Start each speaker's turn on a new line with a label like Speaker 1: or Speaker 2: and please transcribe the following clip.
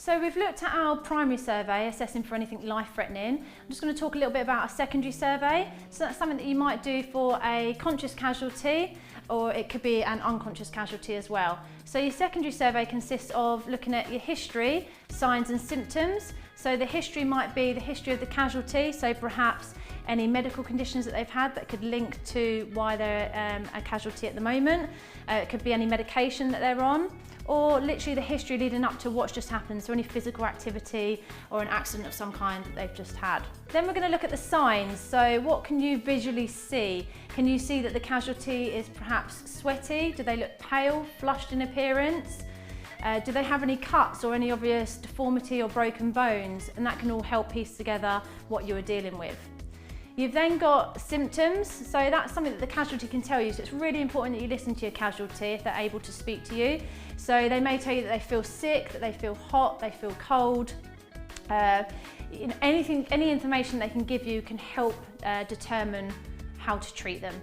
Speaker 1: So we've looked at our primary survey, assessing for anything life-threatening. I'm just going to talk a little bit about our secondary survey. So that's something that you might do for a conscious casualty, or it could be an unconscious casualty as well. So your secondary survey consists of looking at your history, signs and symptoms. So the history might be the history of the casualty, so perhaps any medical conditions that they've had that could link to why they're a casualty at the moment. It could be any medication that they're on, or literally the history leading up to what's just happened, so any physical activity or an accident of some kind that they've just had. Then we're going to look at the signs. So what can you visually see? Can you see that the casualty is perhaps sweaty? Do they look pale, flushed in appearance? Do they have any cuts or any obvious deformity or broken bones? And that can all help piece together what you are dealing with. You've then got symptoms, so that's something that the casualty can tell you, so it's really important that you listen to your casualty if they're able to speak to you. So they may tell you that they feel sick, that they feel hot, they feel cold. Any information they can give you can help determine how to treat them.